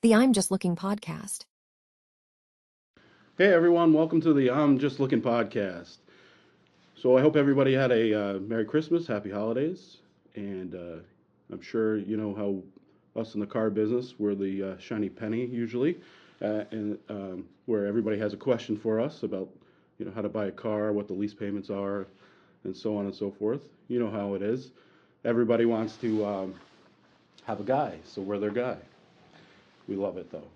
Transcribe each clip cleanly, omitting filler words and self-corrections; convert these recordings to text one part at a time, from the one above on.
the I'm Just Looking podcast. Hey everyone, welcome to the I'm Just Looking podcast. So I hope everybody had a Merry Christmas, Happy Holidays, and I'm sure you know how us in the car business we're the shiny penny usually, and where everybody has a question for us about how to buy a car, what the lease payments are, and so on and so forth. You know how it is. Everybody wants to have a guy, so we're their guy. We love it though.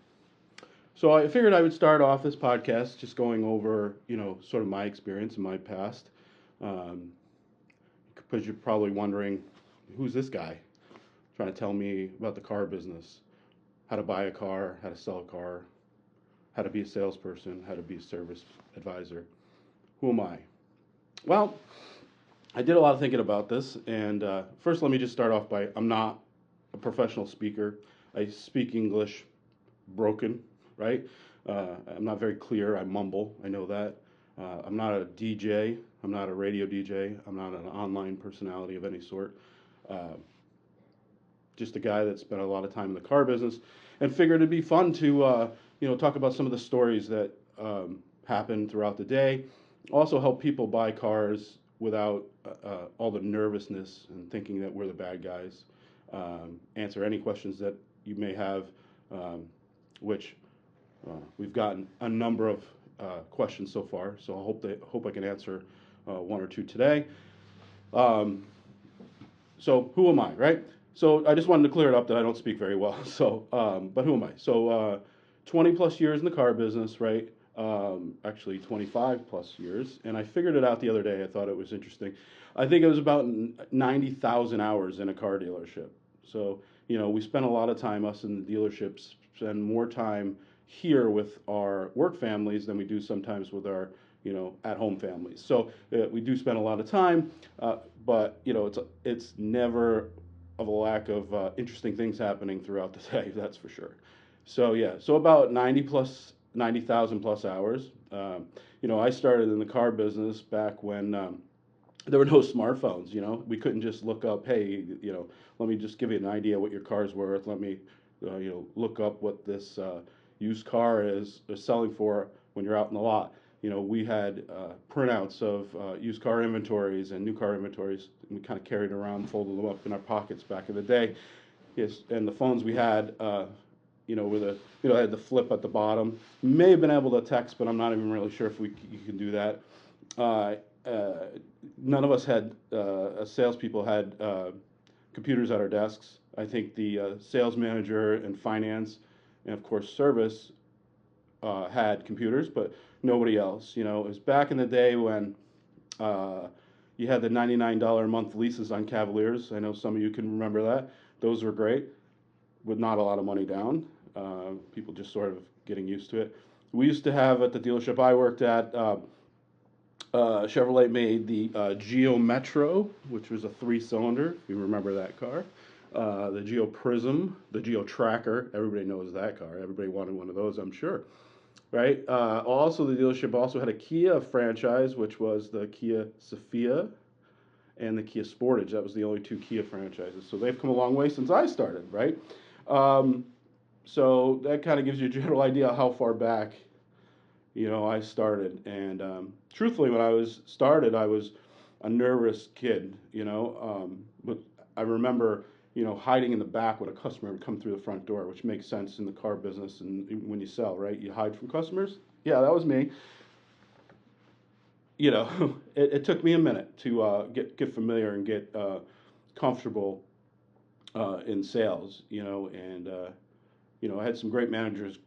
So I figured I would start off this podcast just going over, sort of my experience in my past, um, because you're probably wondering, who's this guy trying to tell me about the car business, how to buy a car, how to sell a car, how to be a salesperson, how to be a service advisor. Who am I? Well, I did a lot of thinking about this, and first let me just start off by I'm not a professional speaker. I speak English broken, right? I'm not very clear. I mumble. I know that. I'm not a DJ. I'm not a radio DJ. I'm not an online personality of any sort. Uh, just a guy that spent a lot of time in the car business, and figured it'd be fun to talk about some of the stories that happen throughout the day. Also help people buy cars without all the nervousness and thinking that we're the bad guys. Answer any questions that you may have, which we've gotten a number of questions so far, so I hope I can answer one or two today. Um, so who am I, right? So I just wanted to clear it up that I don't speak very well. So, but who am I? So, 20 plus years in the car business, right? Actually 25 plus years, and I figured it out the other day. I thought it was interesting. I think it was about 90,000 hours in a car dealership. So, we spend a lot of time, us in the dealerships spend more time here with our work families than we do sometimes with our, at-home families. So we do spend a lot of time, but it's never of a lack of interesting things happening throughout the day. That's for sure. So yeah, so about 90,000 plus hours. I started in the car business back when there were no smartphones. We couldn't just look up, hey, let me just give you an idea what your car's worth. Let me, look up what this used car is selling for when you're out in the lot. We had printouts of used car inventories and new car inventories. And we kind of carried around, folded them up in our pockets back in the day. Yes, and the phones we had, with had the flip at the bottom. May have been able to text, but I'm not even really sure if you can do that. Uh, uh, None of us had, as salespeople, had computers at our desks. I think the sales manager and finance, and of course service, had computers, but nobody else. It was back in the day when uh, you had the $99 a month leases on Cavaliers. I know some of you can remember that. Those were great, with not a lot of money down. People just sort of getting used to it. We used to have at the dealership I worked at, Chevrolet made the Geo Metro, which was a three-cylinder. If you remember that car. The Geo Prism, the Geo Tracker. Everybody knows that car. Everybody wanted one of those, I'm sure. Right. Also, the dealership also had a Kia franchise, which was the Kia Sophia and the Kia Sportage. That was the only two Kia franchises. So they've come a long way since I started, right? Um, so that kind of gives you a general idea of how far back I started. And truthfully, when I was started, I was a nervous kid. But I remember hiding in the back when a customer would come through the front door, which makes sense in the car business and when you sell, right? You hide from customers. Yeah, that was me. It took me a minute to get familiar and get comfortable in sales. And I had some great managers,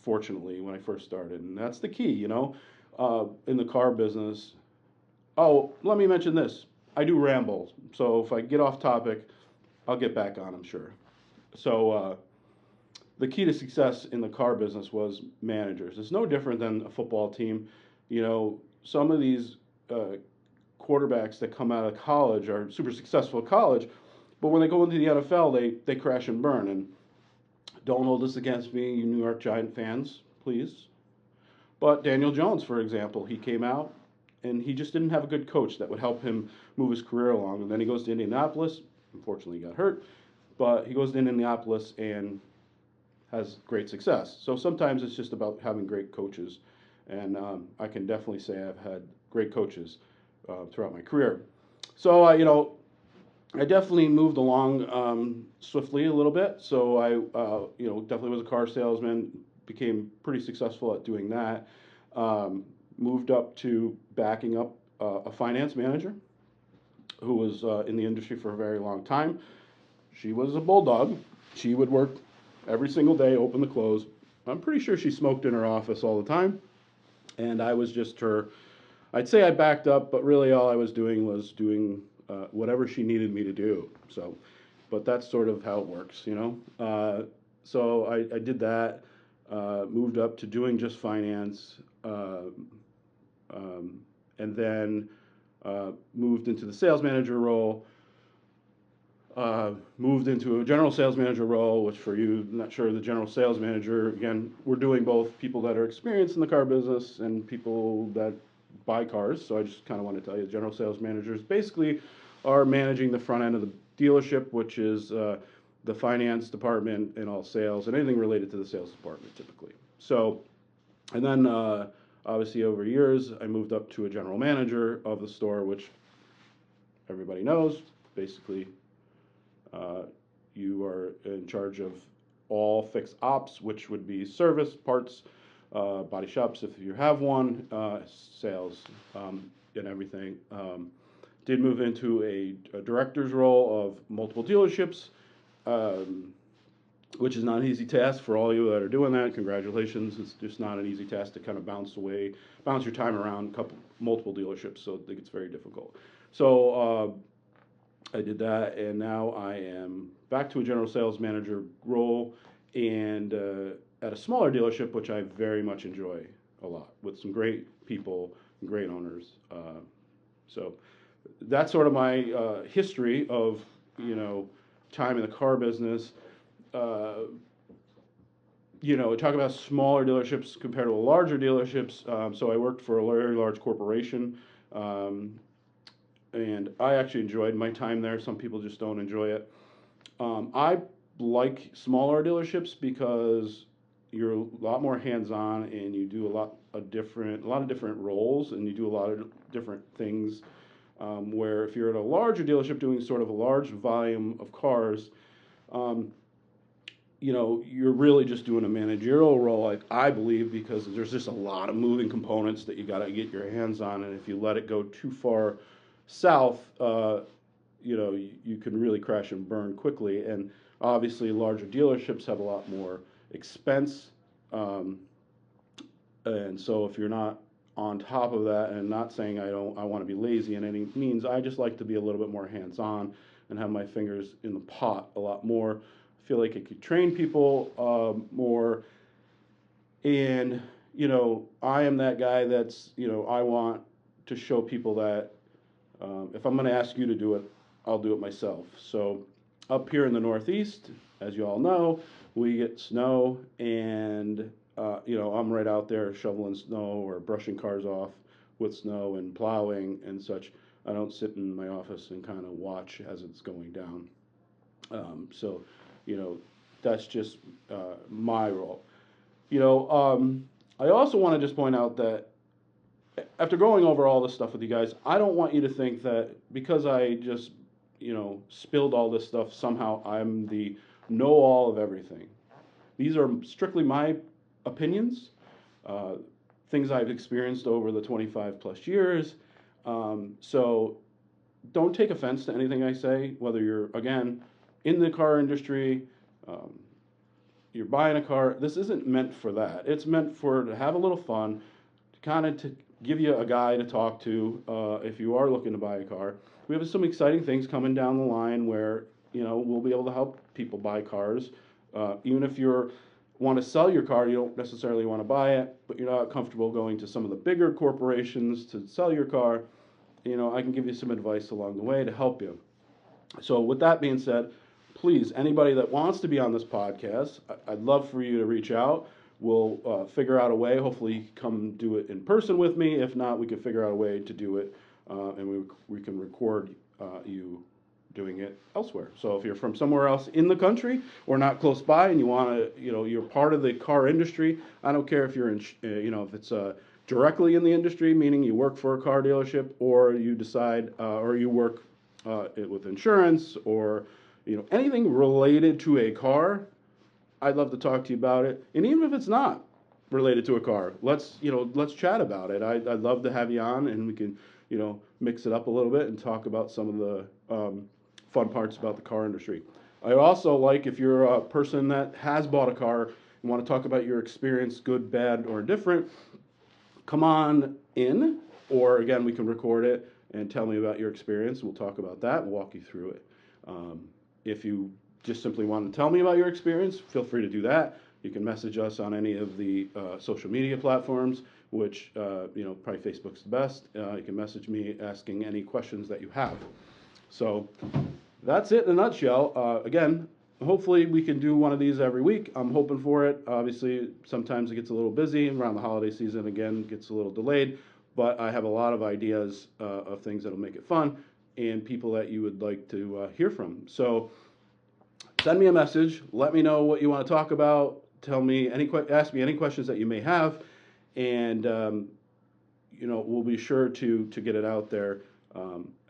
fortunately, when I first started, and that's the key. In the car business. Oh, let me mention this. I do ramble, so if I get off topic, I'll get back on, I'm sure. So the key to success in the car business was managers. It's no different than a football team. Some of these uh, quarterbacks that come out of college are super successful at college, but when they go into the NFL, they crash and burn. And don't hold this against me, you New York Giant fans, please. But Daniel Jones, for example, he came out and he just didn't have a good coach that would help him move his career along. And then he goes to Indianapolis. Unfortunately, he got hurt, but he goes to Indianapolis and has great success. So sometimes it's just about having great coaches, and I can definitely say I've had great coaches throughout my career. So I definitely moved along swiftly a little bit. So I definitely was a car salesman, became pretty successful at doing that. Um, Moved up to backing up a finance manager who was in the industry for a very long time. She was a bulldog. She would work every single day, open the close. I'm pretty sure she smoked in her office all the time, and I was just her. I'd say I backed up, but really all I was doing whatever she needed me to do. So, but that's sort of how it works, you know. So I did that. Moved up to doing just finance, um, and then moved into the sales manager role. Moved into a general sales manager role, which for you, not sure, the general sales manager, again, we're doing both people that are experienced in the car business and people that buy cars. So I just kind of want to tell you, general sales managers basically are managing the front end of the dealership, which is the finance department and all sales and anything related to the sales department typically. So, and then obviously over years, I moved up to a general manager of the store, which everybody knows, basically uh, you are in charge of all fixed ops, which would be service, parts, body shops if you have one, sales, and everything. Did move into a director's role of multiple dealerships, um, which is not an easy task for all you that are doing that. Congratulations. It's just not an easy task to kind of bounce your time around multiple dealerships. So I think it's very difficult. So I did that, and now I am back to a general sales manager role, and at a smaller dealership, which I very much enjoy a lot, with some great people and great owners. So that's sort of my history of time in the car business. Uh, talk about smaller dealerships compared to larger dealerships. So I worked for a very large corporation. Um, and I actually enjoyed my time there. Some people just don't enjoy it. I like smaller dealerships because you're a lot more hands-on and you do a lot of different roles, and you do a lot of different things. Where if you're at a larger dealership doing sort of a large volume of cars, um, you're really just doing a managerial role, like I believe, because there's just a lot of moving components that you got to get your hands on, and if you let it go too far south, you can really crash and burn quickly. And obviously, larger dealerships have a lot more expense, um, and so if you're not on top of that, and not saying I want to be lazy in any means, I just like to be a little bit more hands-on and have my fingers in the pot a lot more. I feel like I could train people more, and I am that guy that's I want to show people that if I'm going to ask you to do it, I'll do it myself. So up here in the Northeast, as you all know, we get snow, and I'm right out there shoveling snow or brushing cars off with snow and plowing and such. I don't sit in my office and kind of watch as it's going down. So, you know, that's just my role. You know, I also want to just point out that after going over all this stuff with you guys, I don't want you to think that because I just, spilled all this stuff, somehow I'm the know all of everything. These are strictly my opinions, uh, things I've experienced over the 25 plus years. So don't take offense to anything I say, whether you're, again, in the car industry, um, you're buying a car. This isn't meant for that. It's meant for to have a little fun, to kind of to give you a guy to talk to if you are looking to buy a car. We have some exciting things coming down the line where we'll be able to help people buy cars. Even if you want to sell your car, you don't necessarily want to buy it, but you're not comfortable going to some of the bigger corporations to sell your car. I can give you some advice along the way to help you. So with that being said, please, anybody that wants to be on this podcast, I'd love for you to reach out. We'll figure out a way. Hopefully, come do it in person with me. If not, we can figure out a way to do it, and we can record you doing it elsewhere. So if you're from somewhere else in the country or not close by and you want to, you're part of the car industry, I don't care if you're in, if it's directly in the industry, meaning you work for a car dealership, or you decide, or you work with insurance, or anything related to a car. I'd love to talk to you about it. And even if it's not related to a car, let's chat about it. I'd love to have you on, and we can mix it up a little bit and talk about some of the fun parts about the car industry. I also like, if you're a person that has bought a car and want to talk about your experience, good, bad, or indifferent, come on in, or again, we can record it and tell me about your experience. We'll talk about that, walk you through it. If you just simply want to tell me about your experience, feel free to do that. You can message us on any of the social media platforms, which, probably Facebook's the best. You can message me asking any questions that you have. So that's it in a nutshell. Again, hopefully we can do one of these every week. I'm hoping for it. Obviously, sometimes it gets a little busy around the holiday season. Again, gets a little delayed, but I have a lot of ideas of things that'll make it fun and people that you would like to hear from. So send me a message. Let me know what you want to talk about. Tell me ask me any questions that you may have, and we'll be sure to get it out there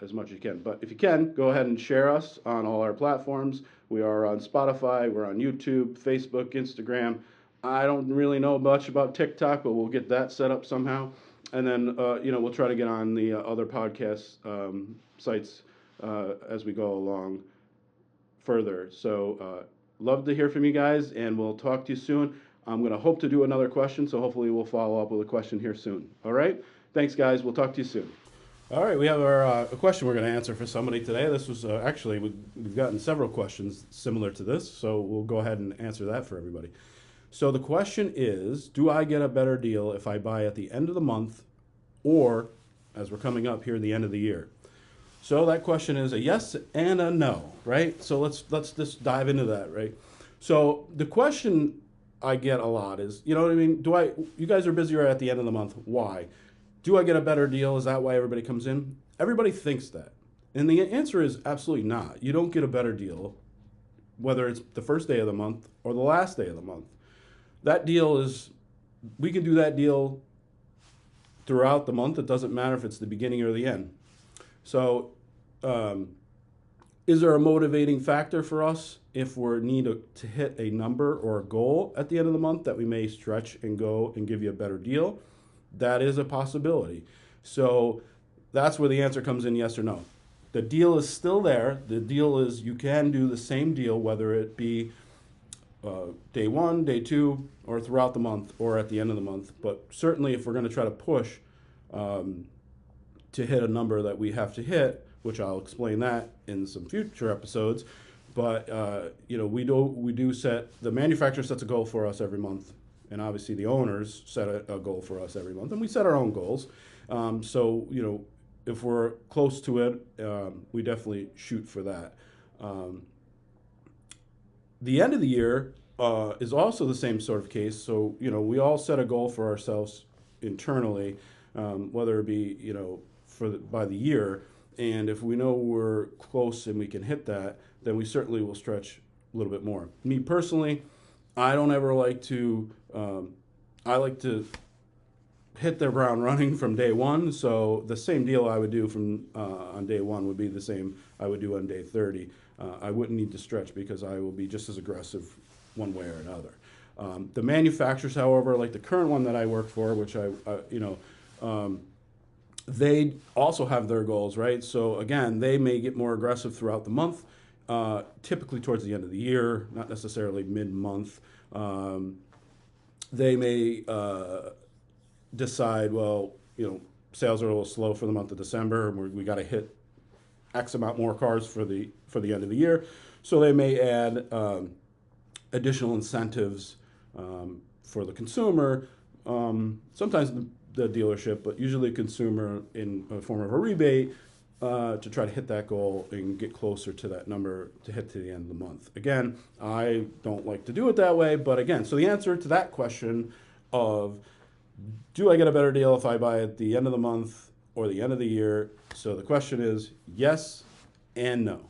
as much as you can. But if you can, go ahead and share us on all our platforms. We are on Spotify, we're on YouTube, Facebook, Instagram. I don't really know much about TikTok, but we'll get that set up somehow. And then, we'll try to get on the other podcast sites as we go along further. So love to hear from you guys, and we'll talk to you soon. I'm going to hope to do another question, so hopefully we'll follow up with a question here soon. All right? Thanks, guys. We'll talk to you soon. All right, we have a question we're going to answer for somebody today. This was actually, we've gotten several questions similar to this, so we'll go ahead and answer that for everybody. So the question is, do I get a better deal if I buy at the end of the month or, as we're coming up here, the end of the year? So that question is a yes and a no, right? So let's just dive into that, right? So the question I get a lot is, you know what I mean? You guys are busier at the end of the month. Why? Do I get a better deal? Is that why everybody comes in? Everybody thinks that. And the answer is absolutely not. You don't get a better deal, whether it's the first day of the month or the last day of the month. That deal we can do that deal throughout the month. It doesn't matter if it's the beginning or the end. So is there a motivating factor for us if we need to hit a number or a goal at the end of the month that we may stretch and go and give you a better deal? That is a possibility. So that's where the answer comes in, yes or no. The deal is still there. The deal is you can do the same deal, whether it be day one, day two, or throughout the month, or at the end of the month. But certainly if we're going to try to push to hit a number that we have to hit, which I'll explain that in some future episodes, but we do set, the manufacturer sets a goal for us every month. And obviously the owners set a goal for us every month, and we set our own goals. So, if we're close to it, we definitely shoot for that. The end of the year is also the same sort of case. So, we all set a goal for ourselves internally, whether it be, by the year. And if we know we're close and we can hit that, then we certainly will stretch a little bit more. Me personally, I don't ever like to, I like to hit the ground running from day one. So the same deal I would do on day one would be the same I would do on day 30. I wouldn't need to stretch because I will be just as aggressive one way or another. The manufacturers, however, like the current one that I work for, which they also have their goals, right? So again, they may get more aggressive throughout the month, typically towards the end of the year, not necessarily mid-month. They may decide, well, sales are a little slow for the month of December, and we got to hit X amount more cars for the end of the year. So they may add additional incentives for the consumer, sometimes the dealership, but usually consumer in a form of a rebate to try to hit that goal and get closer to that number to hit to the end of the month. Again, I don't like to do it that way, but again, so the answer to that question of do I get a better deal if I buy at the end of the month or the end of the year? So the question is yes and no.